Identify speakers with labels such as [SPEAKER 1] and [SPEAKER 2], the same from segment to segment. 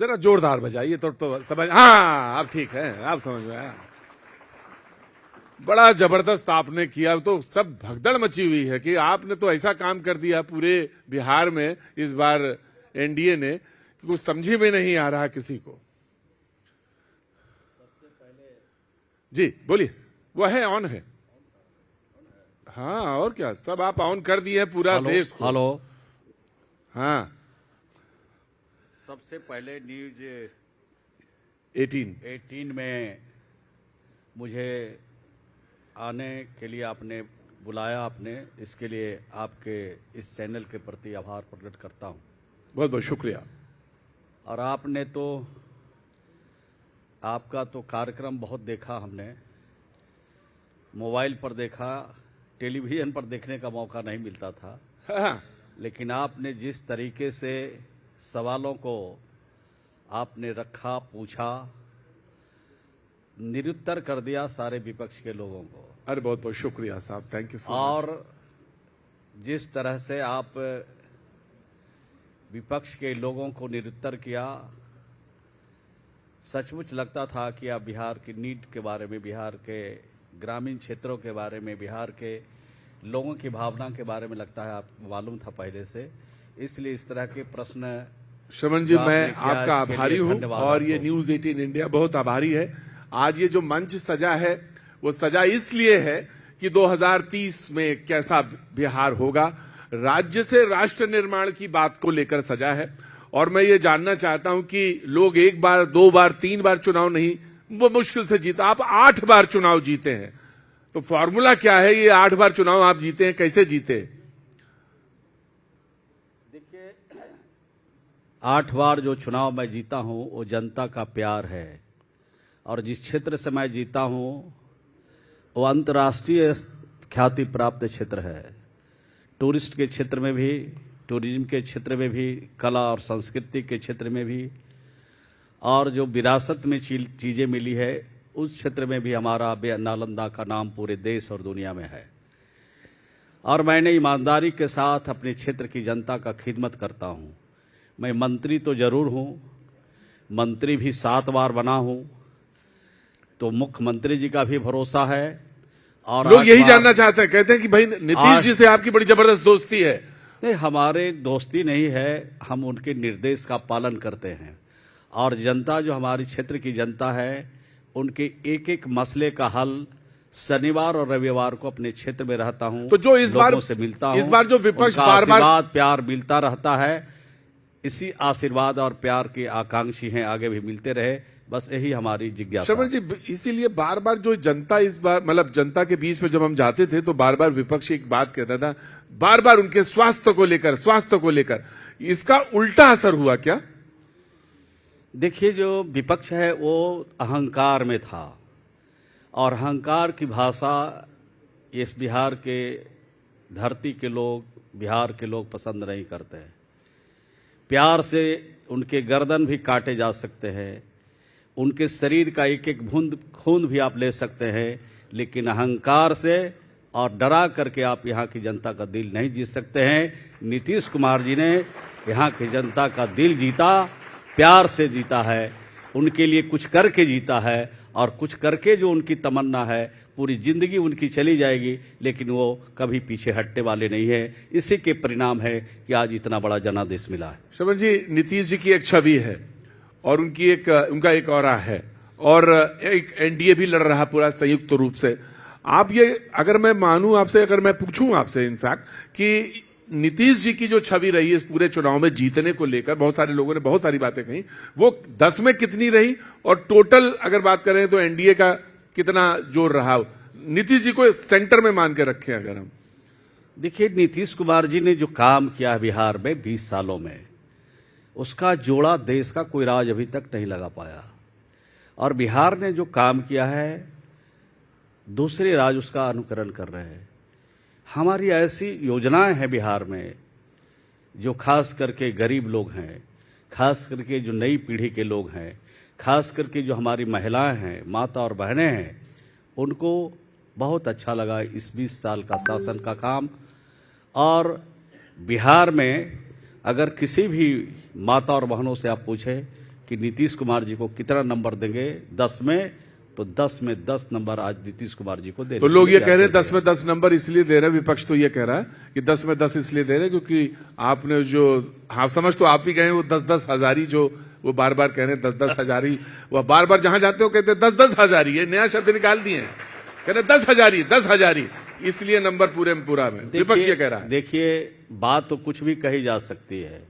[SPEAKER 1] जरा जोरदार बजाइए तो समझ, हाँ अब ठीक है, आप समझ में आया। बड़ा जबरदस्त आपने किया, तो सब भगदड़ मची हुई है कि आपने तो ऐसा काम कर दिया पूरे बिहार में इस बार एनडीए ने कि कुछ समझी में नहीं आ रहा किसी को। जी बोलिए, वो है ऑन है, हाँ और क्या, सब आप ऑन कर दिए हैं पूरा देश को।
[SPEAKER 2] हेलो,
[SPEAKER 1] हाँ
[SPEAKER 2] सबसे पहले न्यूज
[SPEAKER 1] 18
[SPEAKER 2] में मुझे आने के लिए आपने बुलाया, आपने इसके लिए आपके इस चैनल के प्रति आभार प्रकट करता हूं।
[SPEAKER 1] बहुत बहुत शुक्रिया।
[SPEAKER 2] और आपने तो, आपका तो कार्यक्रम बहुत देखा हमने, मोबाइल पर देखा, टेलीविजन पर देखने का मौका नहीं मिलता था।
[SPEAKER 1] हाँ।
[SPEAKER 2] लेकिन आपने जिस तरीके से सवालों को आपने रखा, पूछा, निरुत्तर कर दिया सारे विपक्ष के लोगों को।
[SPEAKER 1] अरे बहुत बहुत शुक्रिया साहब, थैंक यू सो मच।
[SPEAKER 2] और जिस तरह से आप विपक्ष के लोगों को निरुत्तर किया, सचमुच लगता था कि आप बिहार की नीड के बारे में, बिहार के ग्रामीण क्षेत्रों के बारे में, बिहार के लोगों की भावना के बारे में लगता है आपको मालूम था पहले से। इसलिए इस तरह के प्रश्न,
[SPEAKER 1] श्रवण जी मैं आपका आभारी हूँ और ये न्यूज 18 इंडिया बहुत आभारी है। आज ये जो मंच सजा है वो सजा इसलिए है कि 2030 में कैसा बिहार होगा, राज्य से राष्ट्र निर्माण की बात को लेकर सजा है। और मैं ये जानना चाहता हूं कि लोग एक बार, दो बार, तीन बार चुनाव नहीं, वो मुश्किल से जीता, आप 8 बार चुनाव जीते हैं, तो फॉर्मूला क्या है? ये 8 बार चुनाव आप जीते हैं, कैसे जीते?
[SPEAKER 2] देखिए, 8 बार जो चुनाव मैं जीता हूं वो जनता का प्यार है। और जिस क्षेत्र से मैं जीता हूं वो अंतर्राष्ट्रीय ख्याति प्राप्त क्षेत्र है। टूरिस्ट के क्षेत्र में भी, टूरिज्म के क्षेत्र में भी, कला और संस्कृति के क्षेत्र में भी, और जो विरासत में चीजें मिली है उस क्षेत्र में भी हमारा नालंदा का नाम पूरे देश और दुनिया में है। और मैंने ईमानदारी के साथ अपने क्षेत्र की जनता का खिदमत करता हूं। मैं मंत्री तो जरूर हूं, मंत्री भी 7 बार बना हूं, तो मुख्यमंत्री जी का भी भरोसा है। और
[SPEAKER 1] लोग यही जानना चाहते हैं, कहते हैं कि भाई नीतीश जी से आपकी बड़ी जबरदस्त दोस्ती है।
[SPEAKER 2] नहीं, हमारे दोस्ती नहीं है, हम उनके निर्देश का पालन करते हैं। और जनता, जो हमारी क्षेत्र की जनता है, उनके एक एक मसले का हल शनिवार और रविवार को अपने क्षेत्र में रहता हूं,
[SPEAKER 1] तो जो इस बार
[SPEAKER 2] से मिलता हूं,
[SPEAKER 1] इस बार जो विपक्ष बार
[SPEAKER 2] आशीर्वाद प्यार मिलता रहता है, इसी आशीर्वाद और प्यार के आकांक्षी हैं, आगे भी मिलते रहे, बस यही हमारी जिज्ञासा।
[SPEAKER 1] श्रवण जी, इसीलिए बार बार जो जनता इस बार, मतलब जनता के बीच में जब हम जाते थे तो बार बार विपक्ष एक बात कहता था, बार बार उनके स्वास्थ्य को लेकर, इसका उल्टा असर हुआ क्या?
[SPEAKER 2] देखिए, जो विपक्ष है वो अहंकार में था, और अहंकार की भाषा इस बिहार के धरती के लोग, बिहार के लोग पसंद नहीं करते हैं। प्यार से उनके गर्दन भी काटे जा सकते हैं, उनके शरीर का एक एक बूंद खून भी आप ले सकते हैं, लेकिन अहंकार से और डरा करके आप यहाँ की जनता का दिल नहीं जीत सकते हैं। नीतीश कुमार जी ने यहाँ की जनता का दिल जीता, प्यार से जीता है, उनके लिए कुछ करके जीता है, और कुछ करके जो उनकी तमन्ना है पूरी जिंदगी उनकी चली जाएगी, लेकिन वो कभी पीछे हटने वाले नहीं है। इसी के परिणाम है कि आज इतना बड़ा जनादेश मिला है।
[SPEAKER 1] श्रवण जी, नीतीश जी की एक छवि है और उनका एक ऑरा है, और एक एनडीए भी लड़ रहा पूरा संयुक्त रूप से। आप ये, अगर मैं मानूं आपसे, अगर मैं पूछूं आपसे इनफैक्ट कि नीतीश जी की जो छवि रही है इस पूरे चुनाव में जीतने को लेकर, बहुत सारे लोगों ने बहुत सारी बातें कही, वो 10 में कितनी रही, और टोटल अगर बात करें तो एनडीए का कितना जोर रहा? नीतीश जी को सेंटर में मान के रखें अगर हम।
[SPEAKER 2] देखिए, नीतीश कुमार जी ने जो काम किया बिहार में 20 सालों में, उसका जोड़ा देश का कोई राज अभी तक नहीं लगा पाया। और बिहार ने जो काम किया है, दूसरे राज्य उसका अनुकरण कर रहे हैं। हमारी ऐसी योजनाएं हैं बिहार में, जो खास करके गरीब लोग हैं, खास करके जो नई पीढ़ी के लोग हैं, खास करके जो हमारी महिलाएं हैं, माता और बहनें हैं, उनको बहुत अच्छा लगा इस 20 साल का शासन का काम। और बिहार में अगर किसी भी माता और बहनों से आप पूछें कि नीतीश कुमार जी को कितना नंबर देंगे 10 में, तो 10 में 10 नंबर आज नीतीश कुमार जी को दे।
[SPEAKER 1] तो लोग ये कह रहे हैं 10 में 10 नंबर इसलिए दे रहे हैं, विपक्ष तो ये कह रहा है कि 10 में 10 इसलिए दे रहे हैं क्योंकि आपने जो, हाँ समझ तो आप ही गए, वो 10-10 हजारी जो वो बार बार कह रहे हैं 10-10 हजारी, वो बार बार जहां जाते हो कहते हैं 10-10 हजारी, ये नया शब्द निकाल दिए हैं, कह रहे 10 हजारी, इसलिए नंबर पूरे में पूरा में। विपक्ष ये कह रहा है।
[SPEAKER 2] देखिए, बात तो कुछ भी कही जा सकती है,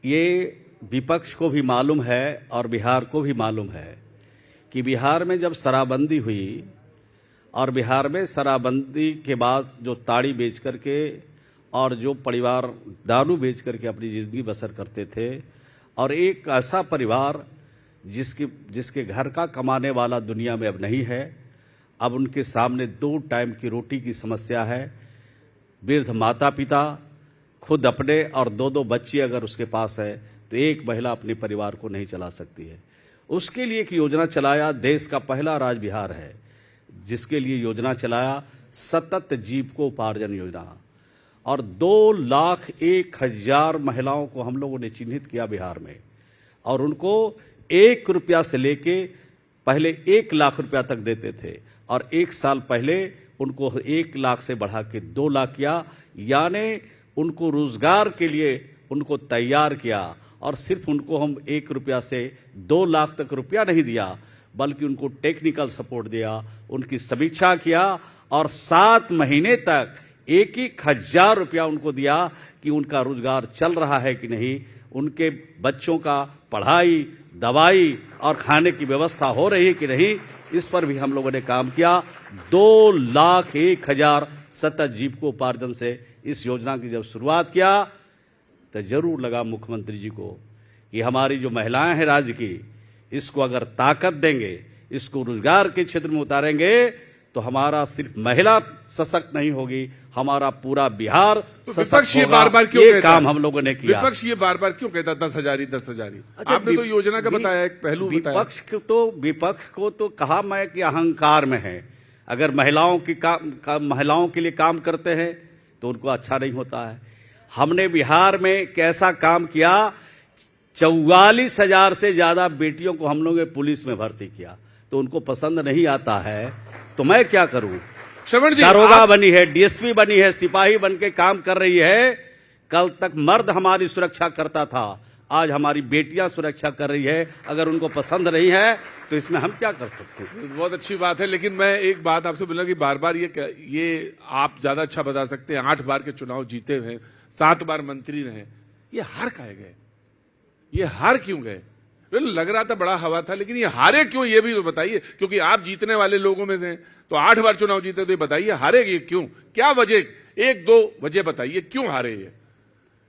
[SPEAKER 2] ये विपक्ष को भी मालूम है और बिहार को भी मालूम है कि बिहार में जब शराबबंदी हुई और बिहार में शराबबंदी के बाद जो ताड़ी बेच करके और जो परिवार दारू बेच करके अपनी जिंदगी बसर करते थे, और एक ऐसा परिवार जिसके घर का कमाने वाला दुनिया में अब नहीं है, अब उनके सामने 2 टाइम की रोटी की समस्या है, वृद्ध माता पिता, खुद अपने और 2-2 बच्चे अगर उसके पास है तो एक महिला अपने परिवार को नहीं चला सकती है। उसके लिए एक योजना चलाया, देश का पहला राज्य बिहार है जिसके लिए योजना चलाया सतत जीविकोपार्जन योजना, और 2,01,000 महिलाओं को हम लोगों ने चिन्हित किया बिहार में, और उनको 1 रुपया से लेके पहले 1 लाख रुपया तक देते थे, और 1 साल पहले उनको 1 लाख से बढ़ा के 2 लाख किया, यानी उनको रोजगार के लिए उनको तैयार किया। और सिर्फ उनको हम 1 रुपया से 2 लाख तक रुपया नहीं दिया, बल्कि उनको टेक्निकल सपोर्ट दिया, उनकी समीक्षा किया, और 7 महीने तक 1,000 रुपया उनको दिया कि उनका रोजगार चल रहा है कि नहीं, उनके बच्चों का पढ़ाई, दवाई और खाने की व्यवस्था हो रही है कि नहीं, इस पर भी हम लोगों ने काम किया। 2,01,000 सतत जीविकोपार्जन से इस योजना की जब शुरुआत किया तो जरूर लगा मुख्यमंत्री जी को कि हमारी जो महिलाएं हैं राज्य की, इसको अगर ताकत देंगे, इसको रोजगार के क्षेत्र में उतारेंगे, तो हमारा सिर्फ महिला सशक्त नहीं होगी, हमारा पूरा बिहार सशक्त होगा।
[SPEAKER 1] बार-बार क्यों
[SPEAKER 2] ये काम हम लोगों ने किया।
[SPEAKER 1] विपक्ष ये बार-बार क्यों कहता 10 हजारी? आपने तो योजना का बताया, एक पहलू बताया।
[SPEAKER 2] विपक्ष को तो कहा मैं कि अहंकार में है, अगर महिलाओं के लिए काम करते हैं तो उनको अच्छा नहीं होता है। हमने बिहार में कैसा काम किया, 44,000 से ज्यादा बेटियों को हम लोगों ने पुलिस में भर्ती किया, तो उनको पसंद नहीं आता है तो मैं क्या करूं।
[SPEAKER 1] श्रवण जी,
[SPEAKER 2] दारोगा बनी है, डीएसपी बनी है, सिपाही बन के काम कर रही है। कल तक मर्द हमारी सुरक्षा करता था, आज हमारी बेटियां सुरक्षा कर रही है। अगर उनको पसंद नहीं है तो इसमें हम क्या कर सकते हैं।
[SPEAKER 1] बहुत अच्छी बात है, लेकिन मैं एक बात आपसे बोला कि बार बार ये आप ज्यादा अच्छा बता सकते हैं, 8 बार के चुनाव जीते हुए, 7 बार मंत्री रहे, ये हार काहे गए? ये हार क्यों गए? लग रहा था बड़ा हवा था, लेकिन ये हारे क्यों, ये भी तो बताइए, क्योंकि आप जीतने वाले लोगों में से तो 8 बार चुनाव जीते, तो ये बताइए हारे ये क्यों? क्या वजह, 1-2 वजह बताइए क्यों हारे ये?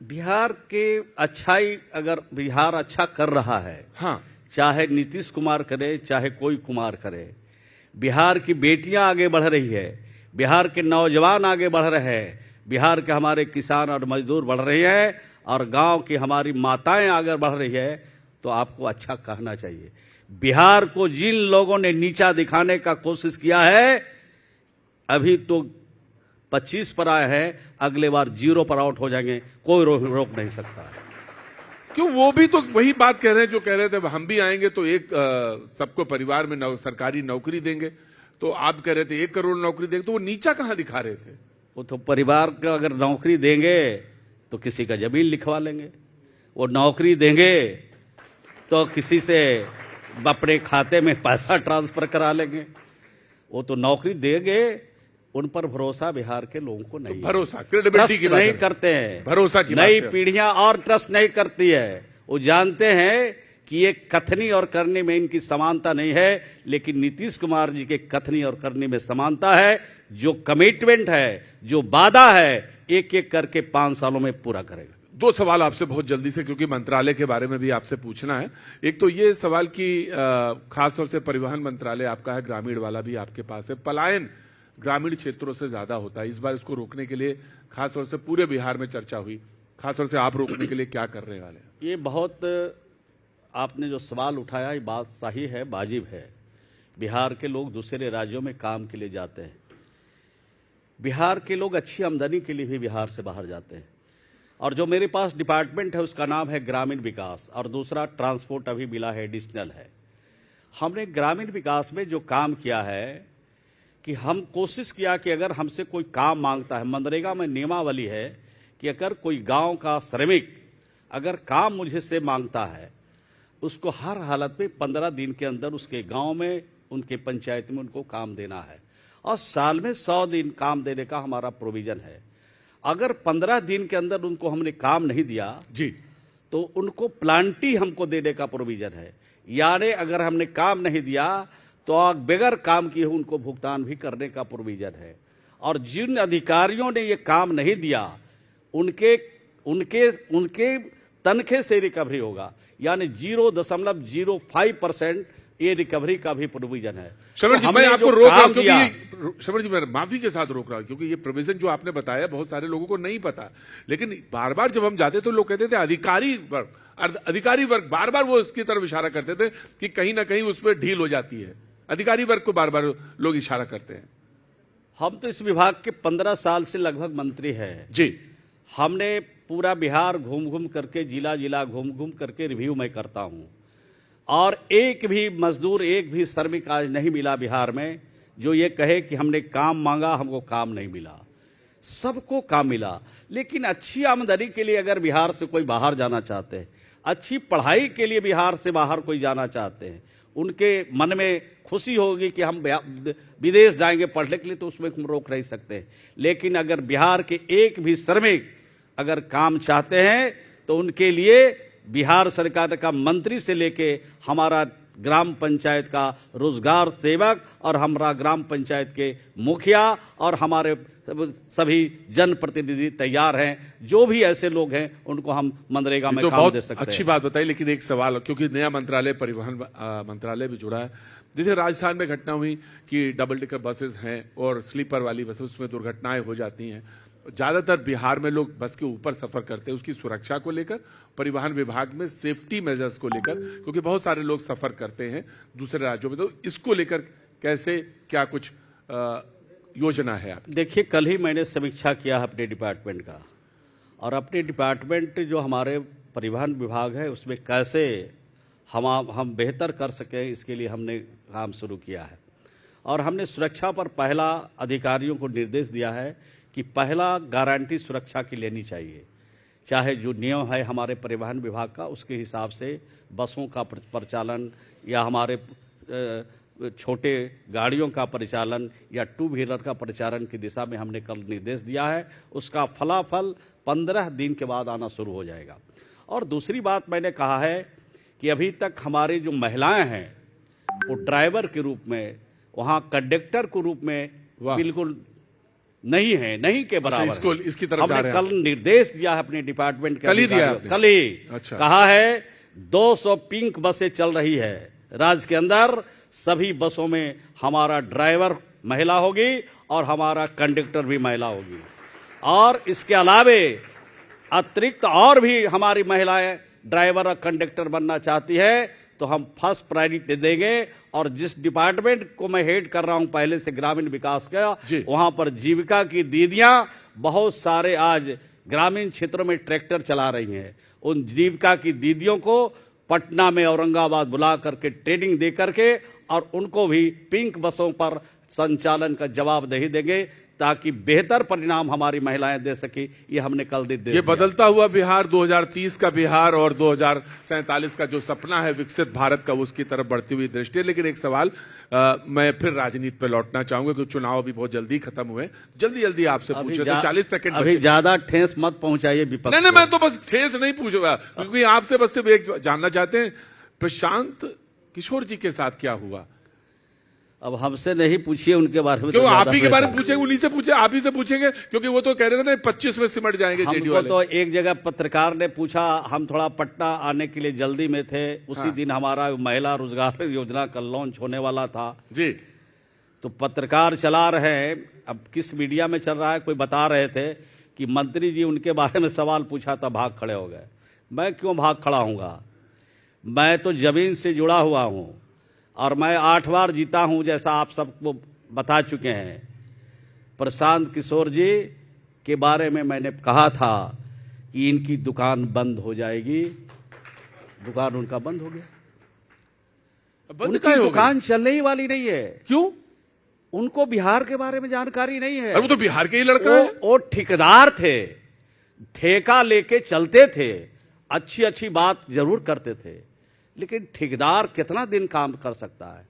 [SPEAKER 2] बिहार के अच्छाई, अगर बिहार अच्छा कर रहा है,
[SPEAKER 1] हाँ,
[SPEAKER 2] चाहे नीतीश कुमार करे चाहे कोई कुमार करे, बिहार की बेटियां आगे बढ़ रही है, बिहार के नौजवान आगे बढ़ रहे हैं, बिहार के हमारे किसान और मजदूर बढ़ रहे हैं, और गांव की हमारी माताएं आगे बढ़ रही है, तो आपको अच्छा कहना चाहिए। बिहार को जिन लोगों ने नीचा दिखाने का कोशिश किया है, अभी तो 25 पर आए हैं, अगले बार 0 पर आउट हो जाएंगे, कोई रोक नहीं सकता।
[SPEAKER 1] क्यों? वो भी तो वही बात कह रहे हैं जो कह रहे थे, हम भी आएंगे तो एक सबको परिवार में सरकारी नौकरी देंगे, तो आप कह रहे थे 1 करोड़ नौकरी देंगे, तो वो नीचा कहां दिखा रहे थे?
[SPEAKER 2] वो तो परिवार का अगर नौकरी देंगे तो किसी का जमीन लिखवा लेंगे, वो नौकरी देंगे तो किसी से अपने खाते में पैसा ट्रांसफर करा लेंगे। वो तो नौकरी देंगे, उन पर भरोसा बिहार के लोगों को नहीं,
[SPEAKER 1] तो भरोसा, क्रेडिबिलिटी की बात
[SPEAKER 2] नहीं करते हैं,
[SPEAKER 1] भरोसा की
[SPEAKER 2] नई पीढ़ियां और ट्रस्ट नहीं करती है। वो जानते हैं कि ये कथनी और करने में इनकी समानता नहीं है, लेकिन नीतीश कुमार जी के कथनी और करने में समानता है। जो कमिटमेंट है, जो वादा है, एक एक करके 5 सालों में पूरा करेगा।
[SPEAKER 1] 2 सवाल आपसे बहुत जल्दी से, क्योंकि मंत्रालय के बारे में भी आपसे पूछना है। एक तो ये सवाल कि खासतौर से परिवहन मंत्रालय आपका है, ग्रामीण वाला भी आपके पास है, पलायन ग्रामीण क्षेत्रों से ज्यादा होता है। इस बार इसको रोकने के लिए खासतौर से पूरे बिहार में चर्चा हुई, खासतौर से आप रोकने के लिए क्या करने वाले हैं?
[SPEAKER 2] ये बहुत आपने जो सवाल उठाया, ये बात सही है, वाजिब है। बिहार के लोग दूसरे राज्यों में काम के लिए जाते हैं, बिहार के लोग अच्छी आमदनी के लिए भी बिहार से बाहर जाते हैं। और जो मेरे पास डिपार्टमेंट है उसका नाम है ग्रामीण विकास, और दूसरा ट्रांसपोर्ट अभी मिला है, एडिशनल है। हमने ग्रामीण विकास में जो काम किया है कि हम कोशिश किया कि अगर हमसे कोई काम मांगता है, मनरेगा में नियमावली है कि अगर कोई गांव का श्रमिक अगर काम मुझे से मांगता है, उसको हर हालत में 15 दिन के अंदर उसके गांव में, उनके पंचायत में उनको काम देना है, और साल में 100 दिन काम देने का हमारा प्रोविजन है। अगर 15 दिन के अंदर उनको हमने काम नहीं दिया
[SPEAKER 1] जी,
[SPEAKER 2] तो उनको प्लांटी हमको देने का प्रोविजन है। यानी अगर हमने काम नहीं दिया तो बगैर काम किए उनको भुगतान भी करने का प्रोविजन है। और जिन अधिकारियों ने ये काम नहीं दिया उनके उनके उनके तनखे से रिकवरी होगा, यानी 0.05% ये रिकवरी का भी प्रोविजन है।
[SPEAKER 1] शमर जी, मैं आपको रोक रहा हूं क्योंकि शमर जी, मैं माफी के साथ रोक रहा हूं क्योंकि ये प्रोविजन जो आपने बताया बहुत सारे लोगों को नहीं पता, लेकिन बार बार जब हम जाते तो लोग कहते थे अधिकारी वर्ग बार बार वो उसकी तरफ इशारा करते थे कि कहीं ना कहीं उसमें ढील हो जाती है। अधिकारी वर्ग को बार बार लोग इशारा करते हैं।
[SPEAKER 2] हम तो इस विभाग के 15 साल से लगभग मंत्री हैं
[SPEAKER 1] जी।
[SPEAKER 2] हमने पूरा बिहार घूम घूम करके, जिला जिला घूम घूम करके रिव्यू मैं करता हूं, और एक भी मजदूर, एक भी श्रमिक आज नहीं मिला बिहार में जो ये कहे कि हमने काम मांगा हमको काम नहीं मिला। सबको काम मिला। लेकिन अच्छी आमदनी के लिए अगर बिहार से कोई बाहर जाना चाहते हैं, अच्छी पढ़ाई के लिए बिहार से बाहर कोई जाना चाहते हैं, उनके मन में खुशी होगी कि हम विदेश जाएंगे पढ़ने के लिए, तो उसमें हम रोक नहीं सकते। लेकिन अगर बिहार के एक भी श्रमिक अगर काम चाहते हैं तो उनके लिए बिहार सरकार का मंत्री से लेके हमारा ग्राम पंचायत का रोजगार सेवक और हमारा ग्राम पंचायत के मुखिया और हमारे सभी जनप्रतिनिधि तैयार हैं। जो भी ऐसे लोग हैं उनको हम मनरेगा में काम दे सकते हैं।
[SPEAKER 1] अच्छी बात बताई, लेकिन एक सवाल, क्योंकि नया मंत्रालय परिवहन मंत्रालय भी जुड़ा है, जैसे राजस्थान में घटना हुई कि डबल डेकर बसेस हैं और स्लीपर वाली बसें, उसमें दुर्घटनाएं हो जाती हैं। ज्यादातर बिहार में लोग बस के ऊपर सफर करते हैं, उसकी सुरक्षा को लेकर, परिवहन विभाग में सेफ्टी मेजर्स को लेकर, क्योंकि बहुत सारे लोग सफर करते हैं दूसरे राज्यों में, तो इसको लेकर कैसे क्या कुछ योजना है आपकी?
[SPEAKER 2] देखिए, कल ही मैंने समीक्षा किया है अपने डिपार्टमेंट का, और अपने डिपार्टमेंट जो हमारे परिवहन विभाग है उसमें कैसे हम बेहतर कर सकें, इसके लिए हमने काम शुरू किया है। और हमने सुरक्षा पर पहला अधिकारियों को निर्देश दिया है कि पहला गारंटी सुरक्षा की लेनी चाहिए, चाहे जो नियम है हमारे परिवहन विभाग का उसके हिसाब से बसों का परिचालन या हमारे छोटे गाड़ियों का परिचालन या 2 व्हीलर का परिचालन की दिशा में हमने कल निर्देश दिया है। उसका फलाफल 15 दिन के बाद आना शुरू हो जाएगा। और दूसरी बात मैंने कहा है कि अभी तक हमारी जो महिलाएं हैं वो ड्राइवर के रूप में, वहां कंडक्टर के रूप में बिल्कुल नहीं है, नहीं के बराबर।
[SPEAKER 1] इसको इसकी तरफ
[SPEAKER 2] हमने कल निर्देश दिया है अपने डिपार्टमेंट के,
[SPEAKER 1] कल ही दिया,
[SPEAKER 2] कल ही
[SPEAKER 1] अच्छा।
[SPEAKER 2] कहा है 200 पिंक बसें चल रही है राज्य के अंदर, सभी बसों में हमारा ड्राइवर महिला होगी और हमारा कंडक्टर भी महिला होगी। और इसके अलावे अतिरिक्त और भी हमारी महिलाएं ड्राइवर और कंडक्टर बनना चाहती है तो हम फर्स्ट प्रायोरिटी देंगे। और जिस डिपार्टमेंट को मैं हेड कर रहा हूं पहले से, ग्रामीण विकास का, वहां पर जीविका की दीदियां बहुत सारे आज ग्रामीण क्षेत्रों में ट्रैक्टर चला रही हैं। उन जीविका की दीदियों को पटना में, औरंगाबाद बुला करके ट्रेनिंग दे करके और उनको भी पिंक बसों पर संचालन का जवाबदेही देंगे ताकि बेहतर परिणाम हमारी महिलाएं दे सकी। ये हमने कल निर्देश।
[SPEAKER 1] ये बदलता हुआ बिहार, 2030 का बिहार और 2047 का जो सपना है विकसित भारत का, उसकी तरफ बढ़ती हुई दृष्टि है। लेकिन एक सवाल मैं फिर राजनीति पे लौटना चाहूंगा क्योंकि चुनाव भी बहुत जल्दी खत्म हुए। जल्दी जल्दी आपसे पूछे तो 40 सेकंड
[SPEAKER 2] अभी ज्यादा ठेस मत पहुंचाइए विपक्ष।
[SPEAKER 1] नहीं, मैं तो बस ठेस नहीं पूछूंगा क्योंकि आपसे बस सिर्फ एक जानना चाहते हैं, प्रशांत किशोर जी के साथ क्या हुआ?
[SPEAKER 2] अब हमसे नहीं पूछिए उनके बारे में।
[SPEAKER 1] क्यों आप ही के बारे में पूछेंगे? उन्हीं से पूछे, आप ही से पूछेंगे क्योंकि वो तो कह रहे थे ना 25 में सिमट जाएंगे जेडीयू वाले।
[SPEAKER 2] तो एक जगह पत्रकार ने पूछा, हम थोड़ा पटना आने के लिए जल्दी में थे, उसी दिन हमारा महिला रोजगार योजना का लॉन्च होने वाला था
[SPEAKER 1] जी।
[SPEAKER 2] तो पत्रकार चला रहे हैं, अब किस मीडिया में चल रहा है, कोई बता रहे थे कि मंत्री जी उनके बारे में सवाल पूछा था, भाग खड़े हो गए। मैं क्यों भाग खड़ा हूंगा? मैं तो जमीन से जुड़ा हुआ हूं और मैं 8 बार जीता हूं, जैसा आप सबको बता चुके हैं। प्रशांत किशोर जी के बारे में मैंने कहा था कि इनकी दुकान बंद हो जाएगी। दुकान उनका बंद हो गया।
[SPEAKER 1] बंद
[SPEAKER 2] उनकी
[SPEAKER 1] काहे हो गई?
[SPEAKER 2] दुकान चलने ही वाली नहीं है।
[SPEAKER 1] क्यों?
[SPEAKER 2] उनको बिहार के बारे में जानकारी नहीं है।
[SPEAKER 1] अरे वो तो बिहार के ही लड़का है।
[SPEAKER 2] वो ठेकेदार थे, ठेका लेके चलते थे, अच्छी अच्छी बात जरूर करते थे, लेकिन ठेकेदार कितना दिन काम कर सकता है?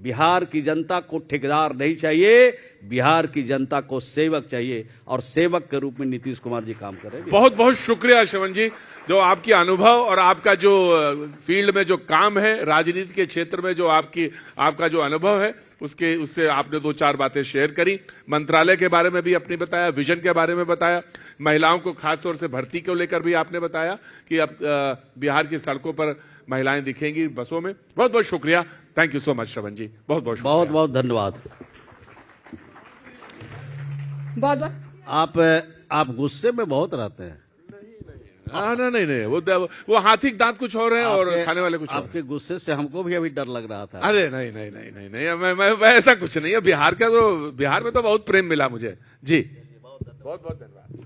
[SPEAKER 2] बिहार की जनता को ठेकेदार नहीं चाहिए, बिहार की जनता को सेवक चाहिए, और सेवक के रूप में नीतीश कुमार जी काम करेंगे।
[SPEAKER 1] बहुत बहुत शुक्रिया श्रवण जी, जो आपकी अनुभव और आपका जो फील्ड में जो काम है, राजनीति के क्षेत्र में जो आपका जो अनुभव है, उससे आपने 2-4 बातें शेयर करी। मंत्रालय के बारे में भी आपने बताया, विजन के बारे में बताया, महिलाओं को खासतौर से भर्ती को लेकर भी आपने बताया कि अब बिहार की सड़कों पर महिलाएं दिखेंगी बसों में। बहुत बहुत शुक्रिया। थैंक यू सो मच श्रवण जी, बहुत बहुत शुक्रिया।
[SPEAKER 2] बहुत बहुत धन्यवाद।
[SPEAKER 3] बहुत बहुत
[SPEAKER 2] आप गुस्से में बहुत रहते हैं।
[SPEAKER 1] नहीं, वो हाथी के दांत कुछ और है और खाने वाले कुछ और
[SPEAKER 2] आपके गुस्से से हमको भी अभी डर लग रहा था।
[SPEAKER 1] अरे नहीं, मैं ऐसा कुछ नहीं है। बिहार में तो बहुत प्रेम मिला मुझे जी। बहुत बहुत धन्यवाद।